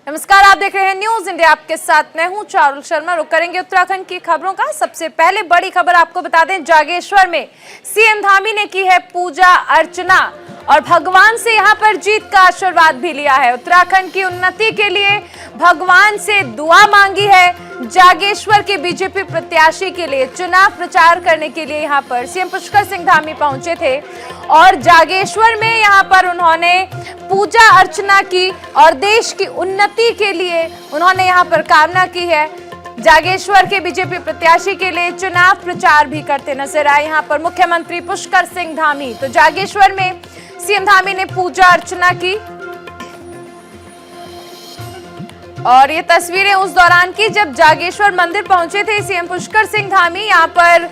नमस्कार, आप देख रहे हैं न्यूज इंडिया। आपके साथ मैं हूं चारुल शर्मा। रुक करेंगे उत्तराखंड की खबरों का। सबसे पहले बड़ी खबर आपको बता दें, जागेश्वर में सीएम धामी ने की है पूजा अर्चना और भगवान से यहां पर जीत का आशीर्वाद भी लिया है। उत्तराखंड की उन्नति के लिए भगवान से दुआ मांगी है। जागेश्वर के बीजेपी प्रत्याशी के लिए चुनाव प्रचार करने के लिए यहां पर सीएम पुष्कर सिंह धामी पहुंचे थे और जागेश्वर में यहां पर उन्होंने पूजा अर्चना की और देश की उन्नति के लिए उन्होंने यहां पर कामना की है। जागेश्वर के बीजेपी प्रत्याशी के लिए चुनाव प्रचार भी करते नजर आए यहां पर मुख्यमंत्री पुष्कर सिंह धामी। तो जागेश्वर में सीएम धामी ने पूजा अर्चना की और ये तस्वीरें उस दौरान की जब जागेश्वर मंदिर पहुंचे थे सीएम पुष्कर सिंह धामी। यहां पर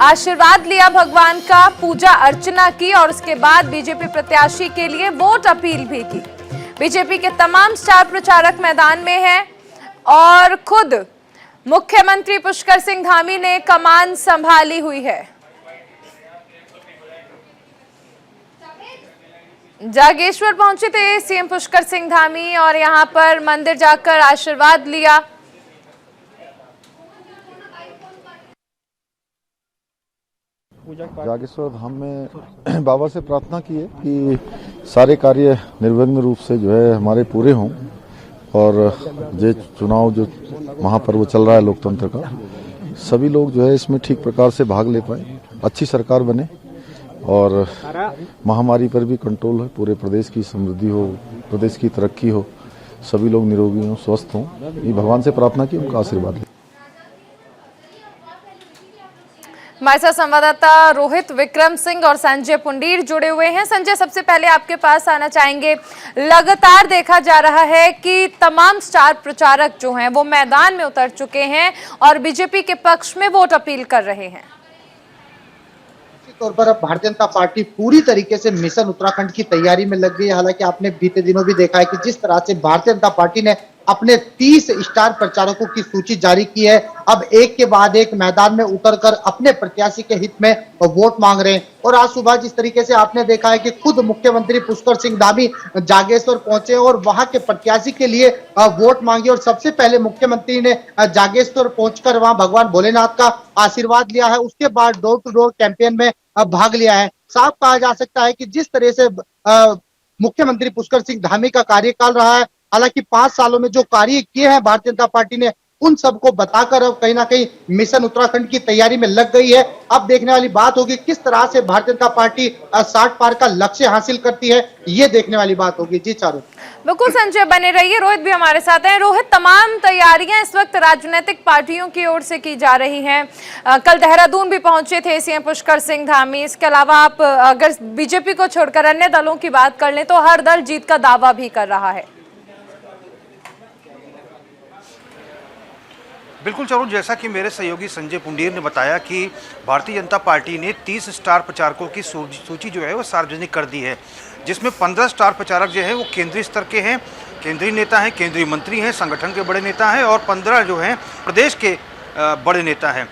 आशीर्वाद लिया भगवान का, पूजा अर्चना की और उसके बाद बीजेपी प्रत्याशी के लिए वोट अपील भी की। बीजेपी के तमाम स्टार प्रचारक मैदान में हैं और खुद मुख्यमंत्री पुष्कर सिंह धामी ने कमान संभाली हुई है। जागेश्वर पहुंचे थे सीएम पुष्कर सिंह धामी और यहां पर मंदिर जाकर आशीर्वाद लिया। जागेश्वर धाम में बाबा से प्रार्थना की है कि सारे कार्य निर्विघ्न रूप से जो है हमारे पूरे हों और ये चुनाव जो महापर्व चल रहा है लोकतंत्र का, सभी लोग जो है इसमें ठीक प्रकार से भाग ले पाए, अच्छी सरकार बने और महामारी पर भी कंट्रोल है, पूरे प्रदेश की समृद्धि हो, प्रदेश की तरक्की हो, सभी लोग निरोगी हों, स्वस्थ हों। ये भगवान से प्रार्थना की, उनका आशीर्वाद लें। हमारे साथ संवाददाता रोहित विक्रम सिंह और संजय पुंडीर जुड़े हुए हैं। संजय, सबसे पहले आपके पास आना चाहेंगे। लगातार देखा जा रहा है कि तमाम स्टार प्रचारक जो हैं वो मैदान में उतर चुके हैं और बीजेपी के पक्ष में वोट अपील कर रहे हैं। तौर पर अब भारतीय जनता पार्टी पूरी तरीके से मिशन उत्तराखंड की तैयारी में लग गई है। हालांकि आपने बीते दिनों भी देखा है कि जिस तरह से भारतीय जनता पार्टी ने अपने 30 स्टार प्रचारकों की सूची जारी की है, अब एक के बाद एक मैदान में उतरकर अपने प्रत्याशी के हित में वोट मांग रहे हैं। और आज सुबह जिस तरीके से आपने देखा है कि खुद मुख्यमंत्री पुष्कर सिंह धामी जागेश्वर पहुंचे और वहां के प्रत्याशी के लिए वोट मांगी और सबसे पहले मुख्यमंत्री ने जागेश्वर पहुंचकर वहां भगवान भोलेनाथ का आशीर्वाद लिया है। उसके बाद डोर टू डोर कैंपेन में भाग लिया है। साफ कहा जा सकता है कि जिस तरह से मुख्यमंत्री पुष्कर सिंह धामी का कार्यकाल रहा है, हालांकि 5 सालों में जो कार्य किए हैं भारतीय जनता पार्टी ने, उन सबको बताकर अब कहीं ना कहीं मिशन उत्तराखंड की तैयारी में लग गई है। अब देखने वाली बात होगी किस तरह से भारतीय जनता पार्टी 60 पार का लक्ष्य हासिल करती है, ये देखने वाली बात होगी। जी चारू। बिल्कुल संजय, बने रहिए। रोहित भी हमारे साथ हैं। रोहित, तमाम तैयारियां इस वक्त राजनीतिक पार्टियों की ओर से की जा रही हैं। कल देहरादून भी पहुंचे थे सीएम पुष्कर सिंह धामी। इसके अलावा आप अगर बीजेपी को छोड़कर अन्य दलों की बात कर लें तो हर दल जीत का दावा भी कर रहा है। बिल्कुल चारुल, जैसा कि मेरे सहयोगी संजय पुंडीर ने बताया कि भारतीय जनता पार्टी ने 30 स्टार प्रचारकों की सूची जो है वो सार्वजनिक कर दी है, जिसमें 15 स्टार प्रचारक जो हैं वो केंद्रीय स्तर के हैं, केंद्रीय नेता हैं, केंद्रीय मंत्री हैं, संगठन के बड़े नेता हैं और 15 जो हैं प्रदेश के बड़े नेता हैं।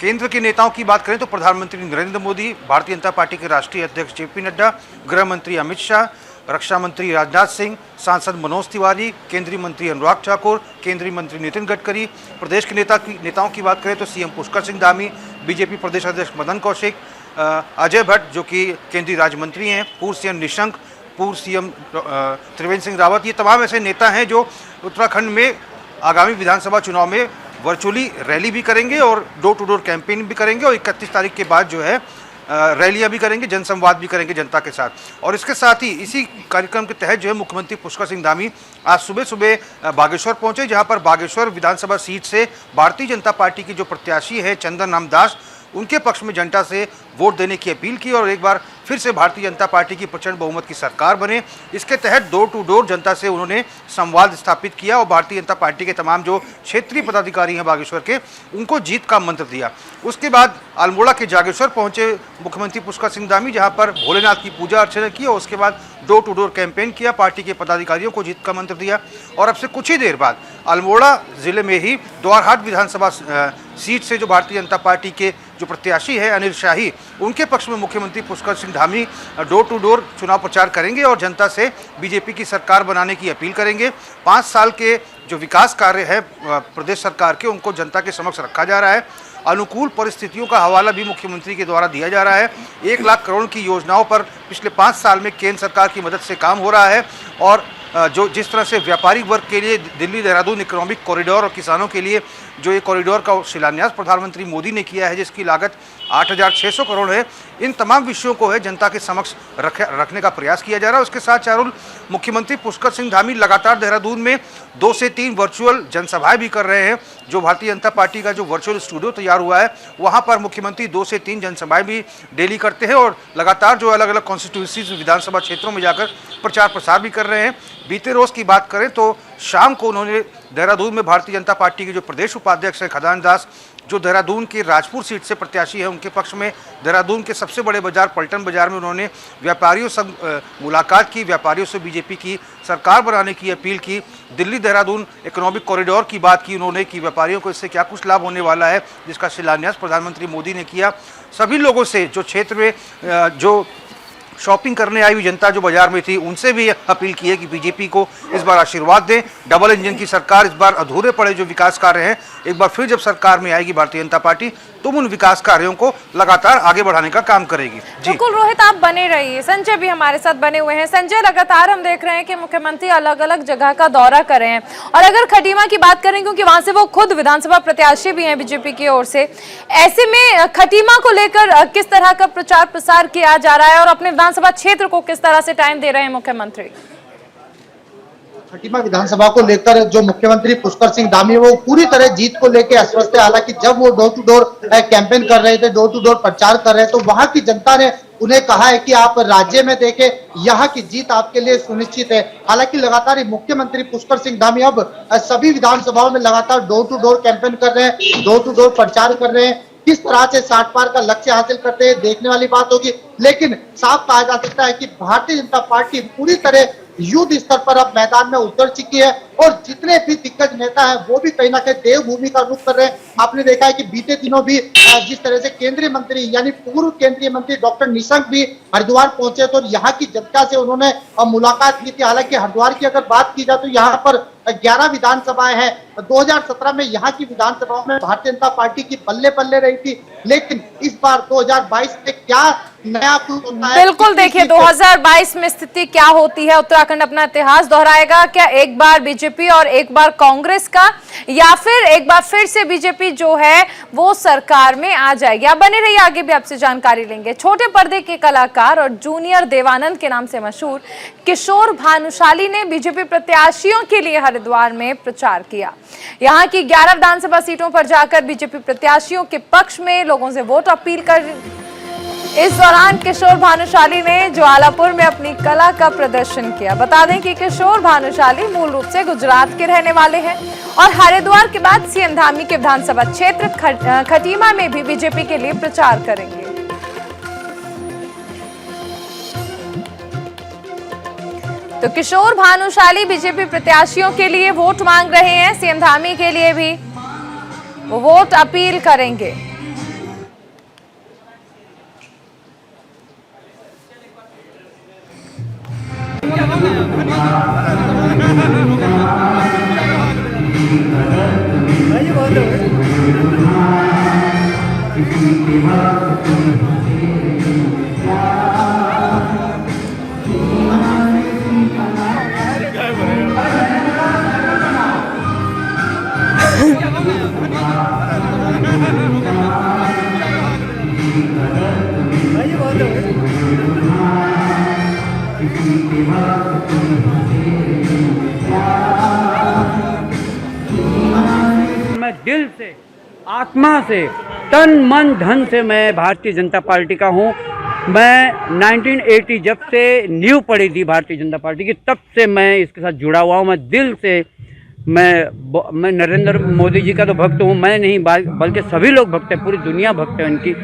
केंद्र के नेताओं की बात करें तो प्रधानमंत्री नरेंद्र मोदी, भारतीय जनता पार्टी के राष्ट्रीय अध्यक्ष जेपी नड्डा, गृह मंत्री अमित शाह, रक्षा मंत्री राजनाथ सिंह, सांसद मनोज तिवारी, केंद्रीय मंत्री अनुराग ठाकुर, केंद्रीय मंत्री नितिन गडकरी। प्रदेश के नेताओं की बात करें तो सीएम पुष्कर सिंह धामी, बीजेपी प्रदेश अध्यक्ष मदन कौशिक, अजय भट्ट जो कि केंद्रीय राज्य मंत्री हैं, पूर्व सीएम निशंक, पूर्व सीएम त्रिवेंद्र सिंह रावत, ये तमाम ऐसे नेता हैं जो उत्तराखंड में आगामी विधानसभा चुनाव में वर्चुअली रैली भी करेंगे और डोर टू डोर कैंपेन भी करेंगे और 31 तारीख के बाद जो है रैलियां भी करेंगे, जनसंवाद भी करेंगे जनता के साथ। और इसके साथ ही इसी कार्यक्रम के तहत जो है मुख्यमंत्री पुष्कर सिंह धामी आज सुबह सुबह बागेश्वर पहुंचे, जहां पर बागेश्वर विधानसभा सीट से भारतीय जनता पार्टी की जो प्रत्याशी है चंदन राम दास, उनके पक्ष में जनता से वोट देने की अपील की और एक बार फिर से भारतीय जनता पार्टी की प्रचंड बहुमत की सरकार बने। इसके तहत डोर टू डोर जनता से उन्होंने संवाद स्थापित किया और भारतीय जनता पार्टी के तमाम जो क्षेत्रीय पदाधिकारी हैं बागेश्वर के, उनको जीत का मंत्र दिया। उसके बाद अल्मोड़ा के जागेश्वर पहुंचे मुख्यमंत्री पुष्कर सिंह धामी, जहां पर भोलेनाथ की पूजा अर्चना की और उसके बाद डोर टू डोर कैंपेन किया, पार्टी के पदाधिकारियों को जीत का मंत्र दिया। और अब से कुछ ही देर बाद अल्मोड़ा जिले में ही द्वारहाट विधानसभा सीट से जो भारतीय जनता पार्टी के जो प्रत्याशी है अनिल शाही, उनके पक्ष में मुख्यमंत्री Pushkar Singh Dhami door to door चुनाव प्रचार करेंगे और जनता से बीजेपी की सरकार बनाने की अपील करेंगे। 5 साल के जो विकास कार्य है प्रदेश सरकार के, उनको जनता के समक्ष रखा जा रहा है। अनुकूल परिस्थितियों का हवाला भी मुख्यमंत्री के द्वारा दिया जा रहा है। 1 लाख करोड़ की योजनाओं पर पिछले 5 साल में केंद्र सरकार की मदद से काम हो रहा है और जो जिस तरह से व्यापारिक वर्ग के लिए दिल्ली देहरादून इकोनॉमिक कॉरिडोर और किसानों के लिए जो ये कॉरिडोर का शिलान्यास प्रधानमंत्री मोदी ने किया है, जिसकी लागत 8,600 करोड़ है, इन तमाम विषयों को है जनता के समक्ष रखने का प्रयास किया जा रहा है। उसके साथ चारुल, मुख्यमंत्री पुष्कर सिंह धामी लगातार देहरादून में 2 से 3 वर्चुअल जनसभाएं भी कर रहे हैं। जो भारतीय जनता पार्टी का जो वर्चुअल स्टूडियो तैयार हुआ है, वहाँ पर मुख्यमंत्री 2 से 3 जनसभाएं भी डेली करते हैं और लगातार जो अलग अलग कॉन्स्टिट्यूंसीज विधानसभा क्षेत्रों में जाकर प्रचार प्रसार भी कर रहे हैं। बीते रोज की बात करें तो शाम को उन्होंने देहरादून में भारतीय जनता पार्टी के जो प्रदेश उपाध्यक्ष हैं खदान दास, जो देहरादून की राजपुर सीट से प्रत्याशी है, उनके पक्ष में देहरादून के सबसे बड़े बाजार पलटन बाजार में उन्होंने व्यापारियों से मुलाकात की, व्यापारियों से बीजेपी की सरकार बनाने की अपील की। दिल्ली देहरादून इकोनॉमिक कॉरिडोर की बात की उन्होंने कि व्यापारियों को इससे क्या कुछ लाभ होने वाला है, जिसका शिलान्यास प्रधानमंत्री मोदी ने किया। सभी लोगों से जो क्षेत्र में जो शॉपिंग करने आई हुई जनता जो बाजार में थी, उनसे भी अपील की है कि बीजेपी को इस बार आशीर्वाद दें। डबल इंजन की सरकार, इस बार अधूरे पड़े जो विकास कार्य हैं, एक बार फिर जब सरकार में आएगी भारतीय जनता पार्टी, तो उन विकास कार्यों को लगातार आगे बढ़ाने का काम करेगी। जी बिल्कुल रोहित, आप बने रहिए। संजय भी हमारे साथ बने हुए हैं। संजय, लगातार हम देख रहे हैं कि मुख्यमंत्री अलग अलग जगह का दौरा कर रहे हैं और अगर खटीमा की बात करें, क्योंकि वहां से वो खुद विधानसभा प्रत्याशी भी हैं बीजेपी की ओर से, ऐसे में खटीमा को लेकर किस तरह का प्रचार प्रसार किया जा रहा है और अपने विधानसभा क्षेत्र को किस तरह से टाइम दे रहे हैं मुख्यमंत्री? खटीमा विधानसभा को लेकर जो मुख्यमंत्री पुष्कर सिंह धामी वो पूरी तरह जीत को लेकर आश्वस्त है। हालांकि जब वो डोर टू डोर कैंपेन कर रहे थे, डोर टू डोर प्रचार कर रहे थे, तो वहां की जनता ने उन्हें कहा है कि आप राज्य में देखें, यहाँ की जीत आपके लिए सुनिश्चित है। हालांकि लगातार मुख्यमंत्री पुष्कर सिंह धामी अब सभी विधानसभाओं में लगातार डोर टू डोर कैंपेन कर रहे हैं, डोर टू डोर प्रचार कर रहे हैं। किस तरह से 60 पार का लक्ष्य हासिल करते हैं, देखने वाली बात होगी। लेकिन साफ कहा जा सकता है कि भारतीय जनता पार्टी पूरी तरह युद्ध स्तर पर अब मैदान में उतर चुकी है और जितने भी दिग्गज नेता हैं वो भी कहीं ना कहीं देवभूमि का रुख कर रहे हैं। आपने देखा है कि बीते दिनों भी जिस तरह से केंद्रीय मंत्री यानी पूर्व केंद्रीय मंत्री डॉक्टर निशंक भी हरिद्वार पहुंचे तो यहाँ की जनता से उन्होंने मुलाकात की थी। हालांकि हरिद्वार की अगर बात की जाए तो यहाँ पर 11 विधानसभाएं हैं। 2017 में यहाँ की विधानसभाओं में भारतीय जनता पार्टी की बल्ले बल्ले रही थी, लेकिन इस बार 2022 में क्या नया कुछ होता है? बिल्कुल, देखिए 2022 में स्थिति क्या होती है। उत्तराखंड अपना इतिहास दोहराएगा क्या? एक बार बीजेपी और एक बार कांग्रेस का, या फिर एक बार फिर से बीजेपी जो है वो सरकार में आ जाएगी? आप बने रहिए, आगे भी आपसे जानकारी लेंगे। छोटे पर्दे के कलाकार और जूनियर देवानंद के नाम से मशहूर किशोर भानुशाली ने बीजेपी प्रत्याशियों के लिए हरिद्वार में प्रचार किया। यहाँ की 11 विधानसभा सीटों पर जाकर बीजेपी प्रत्याशियों के पक्ष में लोगों से वोट अपील कर इस दौरान किशोर भानुशाली ने ज्वालापुर में अपनी कला का प्रदर्शन किया। बता दें कि किशोर भानुशाली मूल रूप से गुजरात के रहने वाले हैं और हरिद्वार के बाद सीएम धामी के विधानसभा क्षेत्र खटीमा में भी बीजेपी के लिए प्रचार करेंगे। तो किशोर भानुशाली बीजेपी प्रत्याशियों के लिए वोट मांग रहे हैं, सीएम धामी के लिए भी वो वोट अपील करेंगे। मैं दिल से, आत्मा से, तन मन धन से मैं भारतीय जनता पार्टी का हूँ। मैं 1980 जब से नींव पड़ी थी भारतीय जनता पार्टी की, तब से मैं इसके साथ जुड़ा हुआ हूँ। मैं दिल से मैं नरेंद्र मोदी जी का तो भक्त हूँ, मैं नहीं बल्कि सभी लोग भक्त हैं, पूरी दुनिया भक्त है उनकी।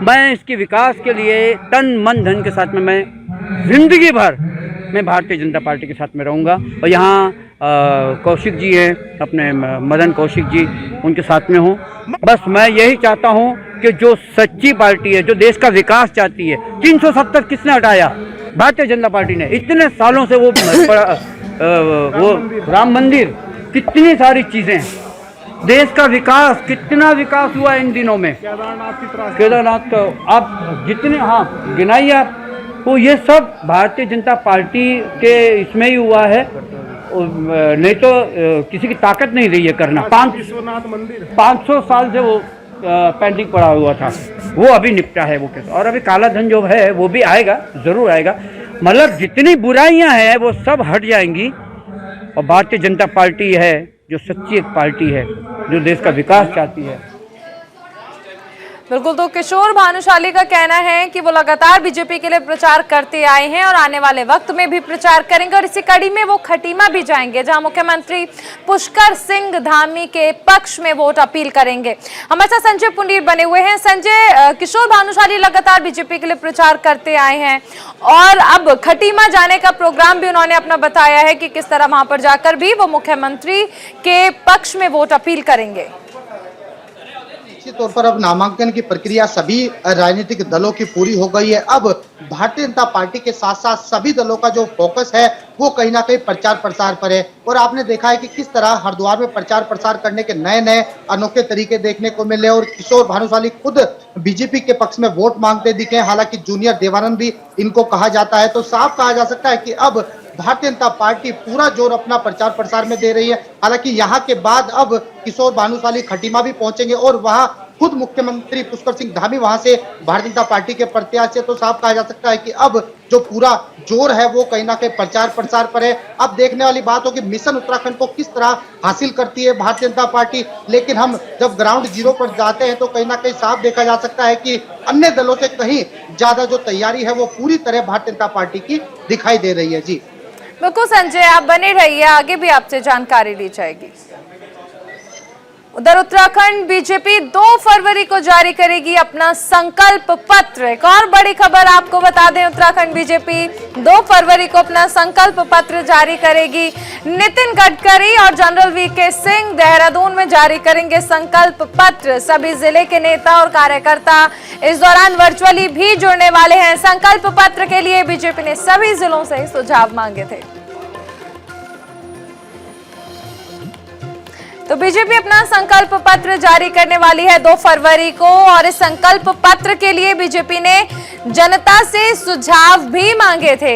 मैं इसके विकास के लिए तन मन धन के साथ में मैं जिंदगी भर मैं भारतीय जनता पार्टी के साथ में रहूँगा। और यहाँ कौशिक जी हैं, अपने मदन कौशिक जी, उनके साथ में हूँ। बस मैं यही चाहता हूँ कि जो सच्ची पार्टी है, जो देश का विकास चाहती है, 370 किसने हटाया? भारतीय जनता पार्टी ने। इतने सालों से वो राम मंदिर, कितनी सारी चीजें, देश का विकास, कितना विकास हुआ इन दिनों में। केदारनाथ का आप जितने, हाँ गिनाइए आप, तो ये सब भारतीय जनता पार्टी के इसमें ही हुआ है, नहीं तो किसी की ताकत नहीं रही है करना। 500 साल से वो पेंडिंग पड़ा हुआ था, वो अभी निपटा है वो केस। और अभी काला धन जो है वो भी आएगा, जरूर आएगा। मतलब जितनी बुराइयां हैं वो सब हट जाएंगी, और भारतीय जनता पार्टी है जो सच्ची एक पार्टी है, जो देश का विकास चाहती है। बिल्कुल, तो किशोर भानुशाली का कहना है कि वो लगातार बीजेपी के लिए प्रचार करते आए हैं और आने वाले वक्त में भी प्रचार करेंगे, और इसी कड़ी में वो खटीमा भी जाएंगे, जहां मुख्यमंत्री पुष्कर सिंह धामी के पक्ष में वोट अपील करेंगे। हमारे साथ संजय पुंडीर बने हुए हैं। संजय, किशोर भानुशाली लगातार बीजेपी के लिए प्रचार करते आए हैं और अब खटीमा जाने का प्रोग्राम भी उन्होंने अपना बताया है कि किस तरह वहां पर जाकर भी वो मुख्यमंत्री के पक्ष में वोट अपील करेंगे। निश्चित तौर पर अब नामांकन की प्रक्रिया सभी राजनीतिक दलों की पूरी हो गई है। अब भारतीय जनता पार्टी के साथ साथ सभी दलों का जो फोकस है वो कहीं ना कहीं प्रचार प्रसार पर है, और आपने देखा है कि किस तरह हरिद्वार में प्रचार प्रसार करने के नए नए अनोखे तरीके देखने को मिले, और किशोर भानुशाली खुद बीजेपी के पक्ष में वोट मांगते दिखे। हालांकि जूनियर देवानंद भी इनको कहा जाता है, तो साफ कहा जा सकता है कि अब भारतीय जनता पार्टी पूरा जोर अपना प्रचार प्रसार में दे रही है। हालांकि यहाँ के बाद अब किशोर भानुशाली खटीमा भी पहुंचेंगे और वहां खुद मुख्यमंत्री पुष्कर सिंह धामी वहां से भारतीय जनता पार्टी के प्रत्याशी, तो साफ कहा जा सकता है कि अब जो पूरा जोर है वो कहीं ना कहीं प्रचार प्रसार पर है। अब देखने वाली बात हो कि मिशन उत्तराखंड को किस तरह हासिल करती है भारतीय जनता पार्टी, लेकिन हम जब ग्राउंड जीरो पर जाते हैं तो कहीं ना कहीं साफ देखा जा सकता है कि अन्य दलों से कहीं ज्यादा जो तैयारी है वो पूरी तरह भारतीय जनता पार्टी की दिखाई दे रही है। जी बिल्कुल संजय, आप बने रहिए, आगे भी आपसे जानकारी ली जाएगी। उधर उत्तराखंड बीजेपी 2 फरवरी को जारी करेगी अपना संकल्प पत्र। एक और बड़ी खबर आपको बता दें, उत्तराखंड बीजेपी 2 फरवरी को अपना संकल्प पत्र जारी करेगी। नितिन गडकरी और जनरल वीके सिंह देहरादून में जारी करेंगे संकल्प पत्र। सभी जिले के नेता और कार्यकर्ता इस दौरान वर्चुअली भी जुड़ने वाले हैं। संकल्प पत्र के लिए बीजेपी ने सभी जिलों से सुझाव मांगे थे। तो बीजेपी अपना संकल्प पत्र जारी करने वाली है 2 फरवरी को, और इस संकल्प पत्र के लिए बीजेपी ने जनता से सुझाव भी मांगे थे।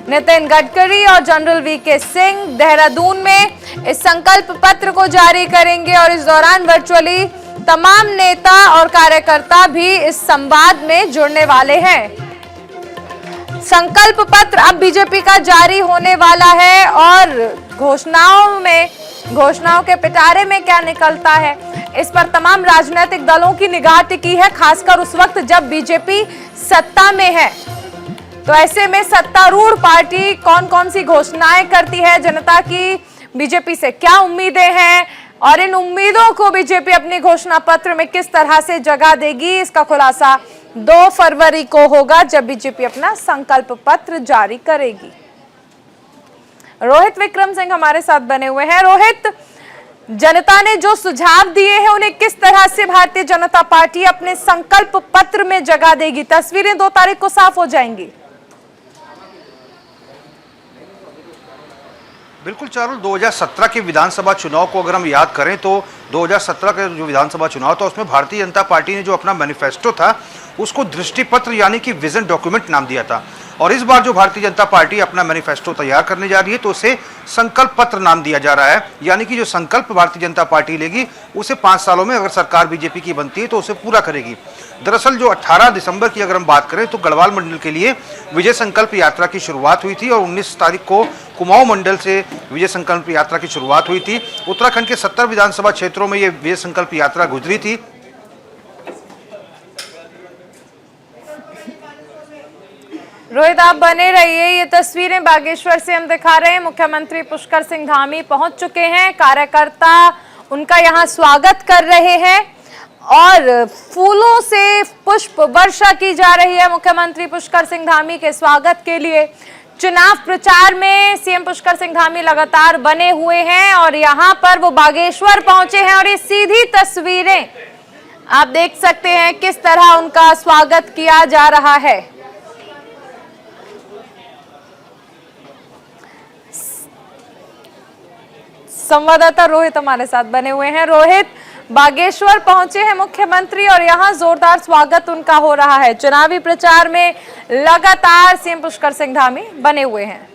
नितिन गडकरी और जनरल वीके सिंह देहरादून में इस संकल्प पत्र को जारी करेंगे, और इस दौरान वर्चुअली तमाम नेता और कार्यकर्ता भी इस संवाद में जुड़ने वाले हैं। संकल्प पत्र अब बीजेपी का जारी होने वाला है, और घोषणाओं के पिटारे में क्या निकलता है, इस पर तमाम राजनीतिक दलों की निगाह टिकी है, खासकर उस वक्त जब बीजेपी सत्ता में है। तो ऐसे में सत्तारूढ़ पार्टी कौन कौन सी घोषणाएं करती है, जनता की बीजेपी से क्या उम्मीदें हैं, और इन उम्मीदों को बीजेपी अपनी घोषणा पत्र में किस तरह से जगह देगी, इसका खुलासा 2 फरवरी को होगा, जब बीजेपी अपना संकल्प पत्र जारी करेगी। रोहित विक्रम सिंह हमारे साथ बने हुए हैं। रोहित, जनता ने जो सुझाव दिए हैं उन्हें किस तरह से भारतीय जनता पार्टी अपने संकल्प पत्र में जगह देगी? तस्वीरें 2 तारीख को साफ हो जाएंगी। बिल्कुल चारुल, 2017 के विधानसभा चुनाव को अगर हम याद करें तो 2017 का जो विधानसभा चुनाव था उसमें भारतीय जनता पार्टी ने जो अपना मैनिफेस्टो था उसको दृष्टिपत्र यानी कि विजन डॉक्यूमेंट नाम दिया था, और इस बार जो भारतीय जनता पार्टी अपना मैनिफेस्टो तैयार करने जा रही है तो उसे संकल्प पत्र नाम दिया जा रहा है। यानी कि जो संकल्प भारतीय जनता पार्टी लेगी उसे 5 सालों में अगर सरकार बीजेपी की बनती है तो उसे पूरा करेगी। दरअसल जो 18 दिसंबर की अगर हम बात करें तो गढ़वाल मंडल के लिए विजय संकल्प यात्रा की शुरुआत हुई थी, और 19 तारीख को कुमाऊं मंडल से विजय संकल्प यात्रा की शुरुआत हुई थी। उत्तराखंड के 70 विधानसभा क्षेत्रों में ये विजय संकल्प यात्रा गुजरी थी। रोहित, आप बने रहिए, ये तस्वीरें बागेश्वर से हम दिखा रहे हैं। मुख्यमंत्री पुष्कर सिंह धामी पहुंच चुके हैं, कार्यकर्ता उनका यहां स्वागत कर रहे हैं, और फूलों से पुष्प वर्षा की जा रही है मुख्यमंत्री पुष्कर सिंह धामी के स्वागत के लिए। चुनाव प्रचार में सीएम पुष्कर सिंह धामी लगातार बने हुए हैं, और यहां पर वो बागेश्वर पहुंचे हैं, और ये सीधी तस्वीरें आप देख सकते हैं किस तरह उनका स्वागत किया जा रहा है। संवाददाता रोहित हमारे साथ बने हुए हैं। रोहित, बागेश्वर पहुंचे हैं मुख्यमंत्री और यहां जोरदार स्वागत उनका हो रहा है। चुनावी प्रचार में लगातार सीएम पुष्कर सिंह धामी बने हुए हैं।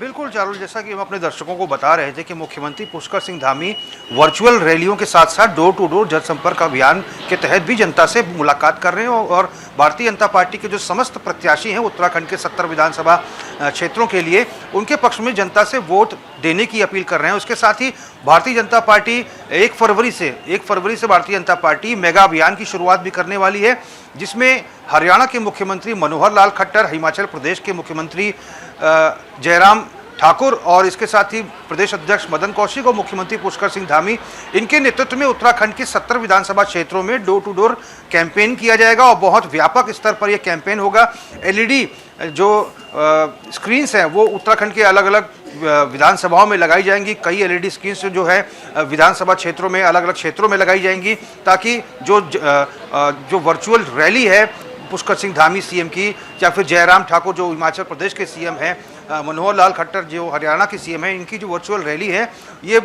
बिल्कुल चारुल, जैसा कि हम अपने दर्शकों को बता रहे थे कि मुख्यमंत्री पुष्कर सिंह धामी वर्चुअल रैलियों के साथ साथ डोर टू डोर जनसंपर्क अभियान के तहत भी जनता से मुलाकात कर रहे हैं और भारतीय जनता पार्टी के जो समस्त प्रत्याशी हैं उत्तराखंड के 70 विधानसभा क्षेत्रों के लिए उनके पक्ष में जनता से वोट देने की अपील कर रहे हैं। उसके साथ ही भारतीय जनता पार्टी 1 फरवरी से भारतीय जनता पार्टी मेगा अभियान की शुरुआत भी करने वाली है, जिसमें हरियाणा के मुख्यमंत्री मनोहर लाल खट्टर, हिमाचल प्रदेश के मुख्यमंत्री जयराम ठाकुर और इसके साथ ही प्रदेश अध्यक्ष मदन कौशिक और मुख्यमंत्री पुष्कर सिंह धामी, इनके नेतृत्व में उत्तराखंड के 70 विधानसभा क्षेत्रों में डोर टू डोर कैंपेन किया जाएगा और बहुत व्यापक स्तर पर यह कैंपेन होगा। एलईडी जो स्क्रीन्स हैं वो उत्तराखंड के अलग अलग विधानसभाओं में लगाई जाएंगी। कई एलईडी स्क्रीन्स जो है विधानसभा क्षेत्रों में अलग अलग क्षेत्रों में लगाई जाएंगी, ताकि जो वर्चुअल रैली है पुष्कर सिंह धामी सीएम की या फिर जयराम ठाकुर जो हिमाचल प्रदेश के सीएम हैं, मनोहर लाल खट्टर जो हरियाणा के सीएम हैं, इनकी जो वर्चुअल रैली है ये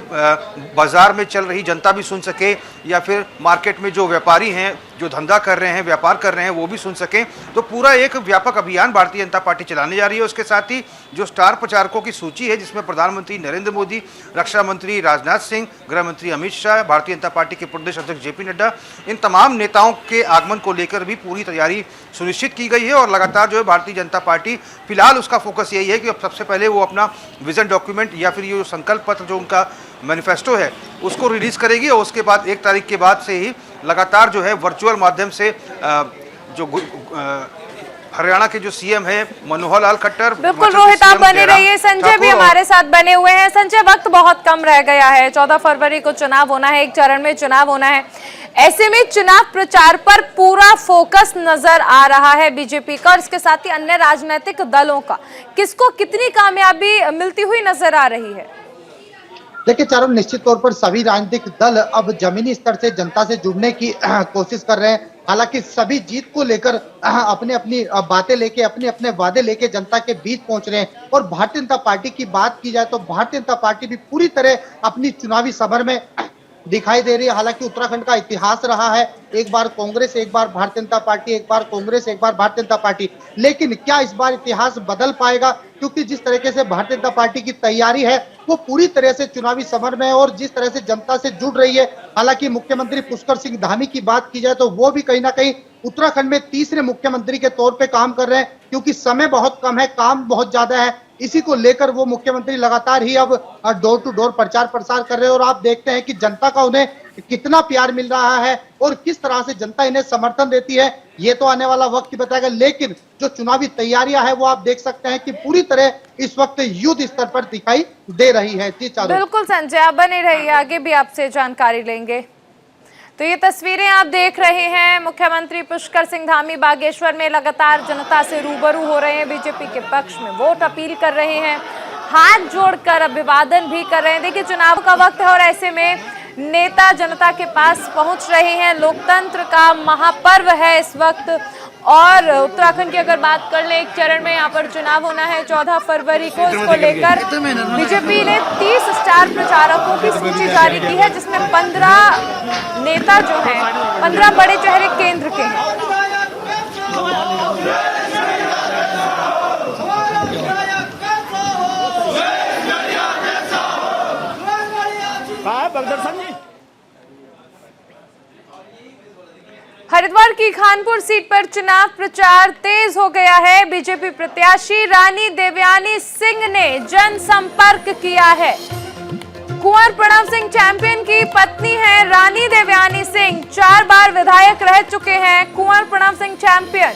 बाजार में चल रही जनता भी सुन सके या फिर मार्केट में जो व्यापारी हैं जो धंधा कर रहे हैं, व्यापार कर रहे हैं, वो भी सुन सकें। तो पूरा एक व्यापक अभियान भारतीय जनता पार्टी चलाने जा रही है। उसके साथ ही जो स्टार प्रचारकों की सूची है जिसमें प्रधानमंत्री नरेंद्र मोदी, रक्षा मंत्री राजनाथ सिंह, गृह मंत्री अमित शाह, भारतीय जनता पार्टी के प्रदेश अध्यक्ष जेपी नड्डा, इन तमाम नेताओं के आगमन को लेकर भी पूरी तैयारी सुनिश्चित की गई है। और लगातार जो है भारतीय जनता पार्टी फिलहाल उसका फोकस यही है कि अब सबसे पहले वो अपना विजन डॉक्यूमेंट या फिर ये संकल्प पत्र जो उनका मैनिफेस्टो है उसको रिलीज करेगी और उसके बाद 1 तारीख के बाद से ही लगातार जो है वर्चुअल माध्यम से जो हरियाणा के जो सीएम है मनोहर लाल खट्टर, बिल्कुल रोहित आप बने रहिए। संजय भी हमारे साथ बने हुए हैं। संजय, वक्त बहुत कम रह गया है, 14 फरवरी को चुनाव होना है, एक चरण में चुनाव होना है। ऐसे में चुनाव प्रचार पर पूरा फोकस नजर आ रहा है बीजेपी का और इसके साथ ही अन्य राजनीतिक दलों का। किसको कितनी कामयाबी मिलती हुई नजर आ रही है? देखिए चारों, निश्चित तौर पर सभी राजनीतिक दल अब जमीनी स्तर से जनता से जुड़ने की कोशिश कर रहे हैं। हालांकि सभी जीत को लेकर अपने अपनी बातें लेके, अपने अपने वादे लेके जनता के बीच पहुंच रहे हैं। और भारतीय जनता पार्टी की बात की जाए तो भारतीय जनता पार्टी भी पूरी तरह अपनी चुनावी सभर में दिखाई दे रही है। हालांकि उत्तराखंड का इतिहास रहा है, एक बार कांग्रेस, एक बार भारतीय जनता पार्टी, एक बार कांग्रेस, एक बार भारतीय जनता पार्टी, लेकिन क्या इस बार इतिहास बदल पाएगा? क्योंकि जिस तरीके से भारतीय जनता पार्टी की तैयारी है वो पूरी तरह से चुनावी समर में और जिस तरह से जनता से जुड़ रही है। हालांकि मुख्यमंत्री पुष्कर सिंह धामी की बात की जाए तो वो भी कहीं ना कहीं उत्तराखंड में तीसरे मुख्यमंत्री के तौर पे काम कर रहे हैं, क्योंकि समय बहुत कम है, काम बहुत ज्यादा है। इसी को लेकर वो मुख्यमंत्री लगातार ही अब डोर टू डोर प्रचार प्रसार कर रहे हैं और आप देखते हैं कि जनता का उन्हें कितना प्यार मिल रहा है और किस तरह से जनता इन्हें समर्थन देती है, ये तो आने वाला वक्त ही बताएगा। लेकिन जो चुनावी तैयारियां है वो आप देख सकते हैं कि पूरी तरह इस वक्त युद्ध स्तर पर दिखाई दे रही है। जी चालू। बिल्कुल संजय, आप बने रहिए, आगे भी आपसे जानकारी लेंगे। तो ये तस्वीरें आप देख रहे हैं, मुख्यमंत्री पुष्कर सिंह धामी बागेश्वर में लगातार जनता से रूबरू हो रहे हैं, बीजेपी के पक्ष में वोट अपील कर रहे हैं, हाथ जोड़कर अभिवादन भी कर रहे हैं। देखिए चुनाव का वक्त है और ऐसे में नेता जनता के पास पहुंच रहे हैं। लोकतंत्र का महापर्व है इस वक्त। और उत्तराखंड की अगर बात कर ले, एक चरण में यहाँ पर चुनाव होना है 14 फरवरी को। इसको लेकर बीजेपी ने 30 स्टार प्रचारकों की सूची जारी की है, जिसमें 15 नेता जो हैं, 15 बड़े चेहरे केंद्र के हैं। हरिद्वार की खानपुर सीट पर चुनाव प्रचार तेज हो गया है। बीजेपी प्रत्याशी रानी देवयानी सिंह ने जनसंपर्क किया है। कुंवर प्रणव सिंह चैंपियन की पत्नी है रानी देवयानी सिंह, 4 बार विधायक रह चुके हैं कुंवर प्रणव सिंह चैंपियन।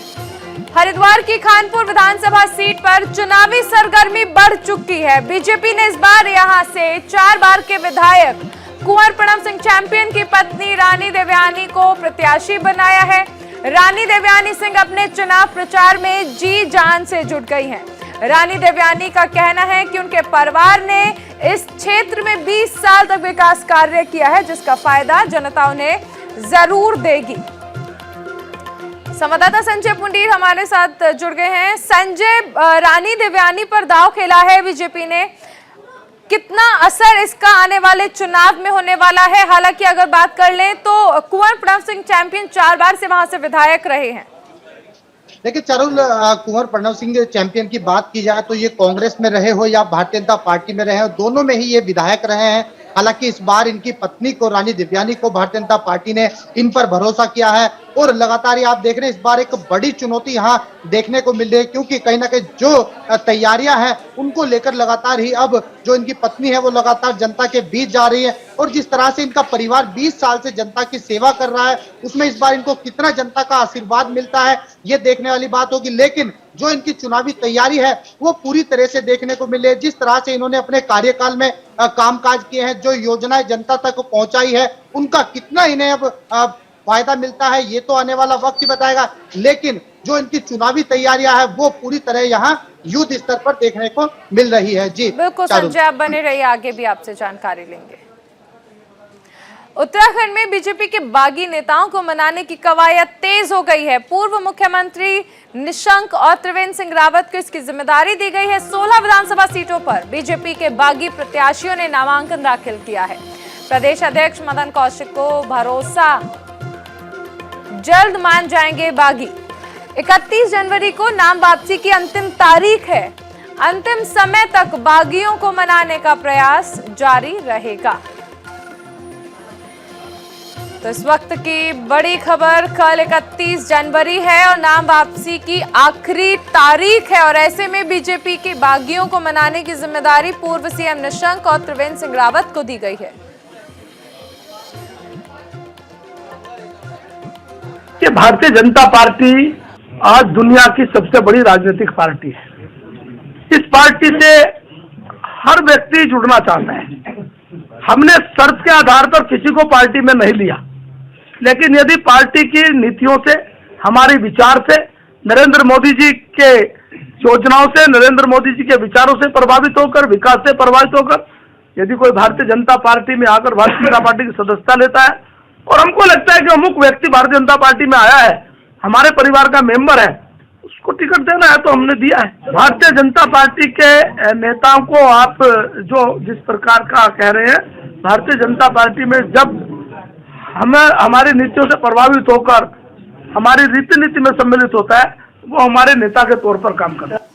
हरिद्वार की खानपुर विधानसभा सीट पर चुनावी सरगर्मी बढ़ चुकी है। बीजेपी ने इस बार यहां से 4 बार के विधायक कुंवर प्रणव सिंह चैंपियन की पत्नी रानी देवयानी को प्रत्याशी बनाया है। रानी देवयानी सिंह अपने चुनाव प्रचार में जी जान से जुट गई हैं। रानी देवयानी का कहना है कि उनके परिवार ने इस क्षेत्र में 20 साल तक विकास कार्य किया है, जिसका फायदा जनता उन्हें जरूर देगी। संवाददाता संजय पुंडीर हमारे साथ जुड़ गए हैं। संजय, रानी देवयानी पर दांव खेला है बीजेपी ने, कितना असर इसका आने वाले चुनाव में होने वाला है? हालांकि अगर बात कर लें तो कुंवर प्रणव सिंह चैंपियन 4 बार से वहां से विधायक रहे हैं। देखिए चारुल, कुंवर प्रणव सिंह चैंपियन की बात की जाए तो ये कांग्रेस में रहे हो या भारतीय जनता पार्टी में रहे हो, दोनों में ही ये विधायक रहे हैं। हालांकि इस बार इनकी पत्नी को, रानी देवयानी को, भारतीय जनता पार्टी ने इन पर भरोसा किया है और लगातार ही आप देख रहे हैं इस बार एक बड़ी चुनौती यहाँ देखने को मिल रही है, क्योंकि कहीं ना कहीं जो तैयारियां हैं उनको लेकर लगातार ही अब जो इनकी पत्नी है वो लगातार जनता के बीच जा रही है और जिस तरह से इनका परिवार 20 साल से जनता की सेवा कर रहा है उसमें इस बार इनको कितना जनता का आशीर्वाद मिलता है ये देखने वाली बात होगी। लेकिन जो इनकी चुनावी तैयारी है वो पूरी तरह से देखने को मिले, जिस तरह से इन्होंने अपने कार्यकाल में कामकाज किए हैं, जो योजनाएं जनता तक पहुंचाई है, उनका कितना इन्हें अब फायदा मिलता है ये तो आने वाला वक्त ही बताएगा। लेकिन जो इनकी चुनावी तैयारियां है वो पूरी तरह यहाँ युद्ध स्तर पर देखने को मिल रही है। जी बिल्कुल संजय, आप बने रहिए, आगे भी आपसे जानकारी लेंगे। उत्तराखंड में बीजेपी के बागी नेताओं को मनाने की कवायद तेज हो गई है। पूर्व मुख्यमंत्री निशंक और त्रिवेंद्र सिंह रावत को इसकी जिम्मेदारी दी गई है। 16 विधानसभा सीटों पर बीजेपी के बागी प्रत्याशियों ने नामांकन दाखिल किया है। प्रदेश अध्यक्ष मदन कौशिक को भरोसा, जल्द मान जाएंगे बागी। 31 जनवरी को नाम वापसी की अंतिम तारीख है। अंतिम समय तक बागियों को मनाने का प्रयास जारी रहेगा। तो इस वक्त की बड़ी खबर, कल 31 जनवरी है और नाम वापसी की आखिरी तारीख है और ऐसे में बीजेपी के बागियों को मनाने की जिम्मेदारी पूर्व सीएम निशंक और त्रिवेंद्र सिंह रावत को दी गई है। कि भारतीय जनता पार्टी आज दुनिया की सबसे बड़ी राजनीतिक पार्टी है। इस पार्टी से हर व्यक्ति जुड़ना चाहता है। हमने शर्त के आधार पर किसी को पार्टी में नहीं लिया, लेकिन यदि पार्टी की नीतियों से, हमारे विचार से, नरेंद्र मोदी जी के योजनाओं से, नरेंद्र मोदी जी के विचारों से प्रभावित होकर, विकास से प्रभावित होकर यदि कोई भारतीय जनता पार्टी में आकर भारतीय जनता पार्टी की सदस्यता लेता है और हमको लगता है कि अमुक व्यक्ति भारतीय जनता पार्टी में आया है, हमारे परिवार का मेंबर है, उसको टिकट देना है तो हमने दिया है। भारतीय जनता पार्टी के नेताओं को आप जो जिस प्रकार का कह रहे हैं, भारतीय जनता पार्टी में जब हमारी नीतियों से प्रभावित होकर हमारी रीति नीति में सम्मिलित होता है, वो हमारे नेता के तौर पर काम करता है।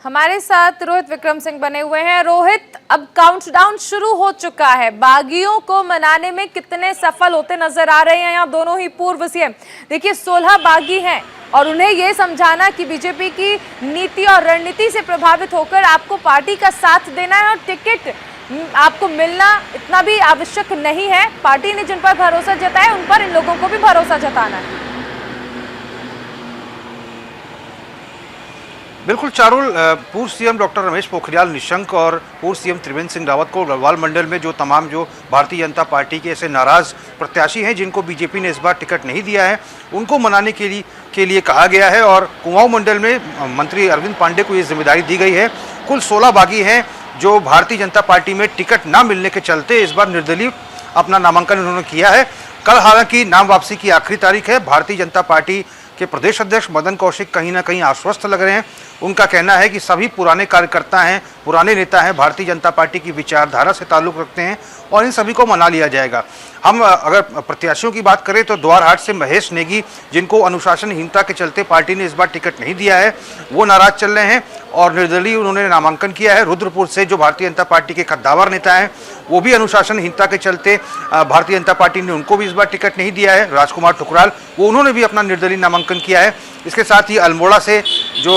हमारे साथ रोहित विक्रम सिंह बने हुए हैं। रोहित, अब काउंटडाउन शुरू हो चुका है, बागियों को मनाने में कितने सफल होते नजर आ रहे हैं यहाँ दोनों ही पूर्व सीएम? देखिए 16 बागी हैं और उन्हें ये समझाना कि बीजेपी की नीति और रणनीति से प्रभावित होकर आपको पार्टी का साथ देना है और टिकट आपको मिलना इतना भी आवश्यक नहीं है। पार्टी ने जिन पर भरोसा जताया उन पर इन लोगों को भी भरोसा जताना है। बिल्कुल चारुल, पूर्व सीएम डॉक्टर रमेश पोखरियाल निशंक और पूर्व सीएम त्रिवेंद्र सिंह रावत को गढ़वाल मंडल में जो तमाम जो भारतीय जनता पार्टी के ऐसे नाराज प्रत्याशी हैं जिनको बीजेपी ने इस बार टिकट नहीं दिया है, उनको मनाने के लिए कहा गया है और कुमाऊं मंडल में मंत्री अरविंद पांडे को ये जिम्मेदारी दी गई है। कुल 16 बागी हैं जो भारतीय जनता पार्टी में टिकट ना मिलने के चलते इस बार निर्दलीय अपना नामांकन उन्होंने किया है। कल हालांकि नाम वापसी की आखिरी तारीख है। भारतीय जनता पार्टी के प्रदेश अध्यक्ष मदन कौशिक कहीं ना कहीं आश्वस्त लग रहे हैं। उनका कहना है कि सभी पुराने कार्यकर्ता हैं, पुराने नेता हैं, भारतीय जनता पार्टी की विचारधारा से ताल्लुक रखते हैं और इन सभी को मना लिया जाएगा। हम अगर प्रत्याशियों की बात करें तो द्वारहाट से महेश नेगी, जिनको अनुशासनहीनता के चलते पार्टी ने इस बार टिकट नहीं दिया है, वो नाराज चल रहे हैं और निर्दलीय उन्होंने नामांकन किया है। रुद्रपुर से जो भारतीय जनता पार्टी के कद्दावर नेता हैं वो भी अनुशासनहीनता के चलते भारतीय जनता पार्टी ने उनको भी इस बार टिकट नहीं दिया है। राजकुमार ठुकराल, वो उन्होंने भी अपना निर्दलीय नामांकन किया है। इसके साथ ही अल्मोड़ा से जो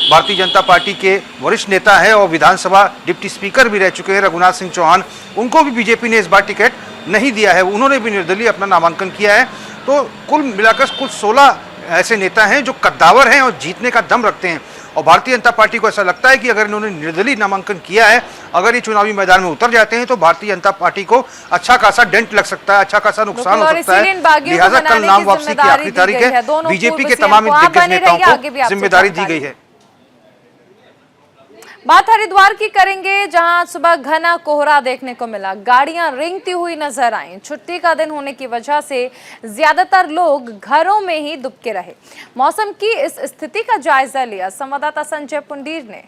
भारतीय जनता पार्टी के वरिष्ठ नेता है और विधानसभा डिप्टी स्पीकर भी रह चुके हैं रघुनाथ सिंह चौहान, उनको भी बीजेपी ने इस बार टिकट नहीं दिया है, उन्होंने भी निर्दलीय अपना नामांकन किया है। तो कुल मिलाकर कुल 16 ऐसे नेता हैं जो कद्दावर हैं और जीतने का दम रखते हैं और भारतीय जनता पार्टी को ऐसा लगता है कि अगर इन्होंने निर्दलीय नामांकन किया है, अगर ये चुनावी मैदान में उतर जाते हैं तो भारतीय जनता पार्टी को अच्छा खासा डेंट लग सकता है, अच्छा खासा नुकसान हो सकता है। लिहाजा कल नाम वापसी की आखिरी तारीख है। बीजेपी के तमाम दिग्गज नेताओं को जिम्मेदारी दी गई है। बात हरिद्वार की करेंगे, जहां सुबह घना कोहरा देखने को मिला। गाड़ियां रेंगती हुई नजर आईं। छुट्टी का दिन होने की वजह से ज्यादातर लोग घरों में ही दुबके रहे। मौसम की इस स्थिति का जायजा लिया संवाददाता संजय पुंडीर ने।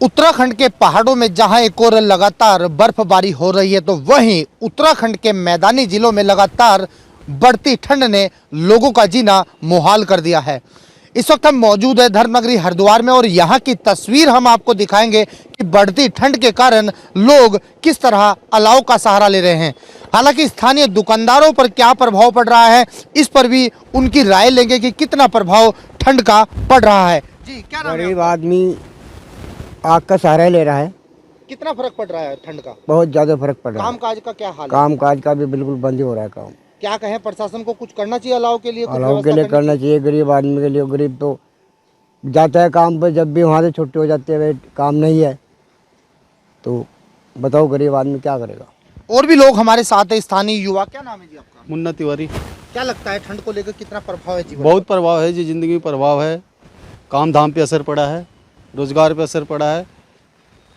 उत्तराखंड के पहाड़ों में जहां एक और लगातार बर्फबारी हो रही है, तो वहीं उत्तराखंड के मैदानी जिलों में लगातार बढ़ती ठंड ने लोगों का जीना मुहाल कर दिया है। इस वक्त हम मौजूद है धर्मनगरी हरिद्वार में और यहाँ की तस्वीर हम आपको दिखाएंगे कि बढ़ती ठंड के कारण लोग किस तरह अलाव का सहारा ले रहे हैं। हालांकि स्थानीय दुकानदारों पर क्या प्रभाव पड़ रहा है, इस पर भी उनकी राय लेंगे कि कितना प्रभाव ठंड का पड़ रहा है। जी क्या नाम है? गरीब आदमी आग का सहारा ले रहा है। कितना फर्क पड़ रहा है ठंड का? बहुत ज्यादा फर्क पड़ रहा है। काम काज का क्या हाल है? काम काज का भी बिल्कुल बंद ही हो रहा है काम। क्या कहें, प्रशासन को कुछ करना चाहिए अलाव के लिए? कुछ अलाव के व्यवस्था लिए करनी करना चाहिए। गरीब आदमी के लिए, गरीब तो जाता है काम पर, जब भी वहाँ से छुट्टी हो जाती है काम नहीं है तो बताओ गरीब आदमी क्या करेगा। और भी लोग हमारे साथ है, स्थानीय युवा। क्या नाम है जी आपका? मुन्ना तिवारी। क्या लगता है ठंड को लेकर कितना प्रभाव है जीवन? बहुत प्रभाव है जी, जिंदगी में प्रभाव है। काम धाम पे असर पड़ा है, रोजगार पे असर पड़ा है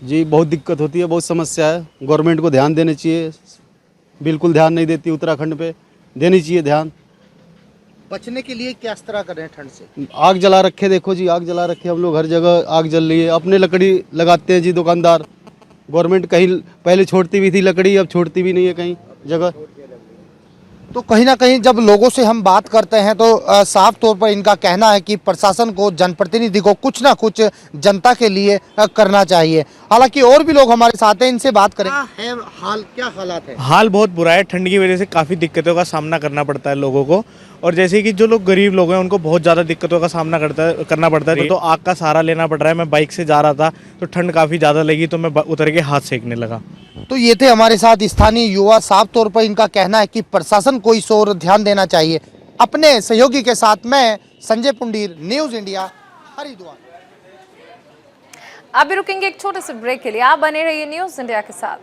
जी। बहुत दिक्कत होती है, बहुत समस्या है। गवर्नमेंट को ध्यान देने चाहिए, बिल्कुल ध्यान नहीं देती। उत्तराखंड पे देनी चाहिए ध्यान। बचने के लिए क्या तरह करें ठंड से? आग जला रखे, देखो जी, आग जला रखे हम लोग, हर जगह आग जल रही है। अपने लकड़ी लगाते हैं जी दुकानदार। गवर्नमेंट कहीं पहले छोड़ती भी थी लकड़ी, अब छोड़ती भी नहीं है कहीं जगह। तो कहीं ना कहीं जब लोगों से हम बात करते हैं तो साफ तौर पर इनका कहना है कि प्रशासन को, जनप्रतिनिधि को कुछ ना कुछ जनता के लिए करना चाहिए। हालांकि और भी लोग हमारे साथ हैं, इनसे बात करें। क्या है हाल, क्या हालात है? हाल बहुत बुरा है। ठंड की वजह से काफ़ी दिक्कतों का सामना करना पड़ता है लोगों को। और जैसे कि जो लोग गरीब लोग हैं उनको बहुत ज़्यादा दिक्कतों का सामना करना पड़ता है। तो आग का सहारा लेना पड़ रहा है। मैं बाइक से जा रहा था तो ठंड काफ़ी ज़्यादा लगी तो मैं उतर के हाथ सेकने लगा। तो ये थे हमारे साथ स्थानीय युवा। साफ तौर पर इनका कहना है कि प्रशासन को इस ओर ध्यान देना चाहिए। अपने सहयोगी के साथ मैं संजय पुंडीर, न्यूज़ इंडिया, हरिद्वार। अभी रुकेंगे एक छोटे से ब्रेक के लिए। आप बने रहिए न्यूज़ इंडिया के साथ।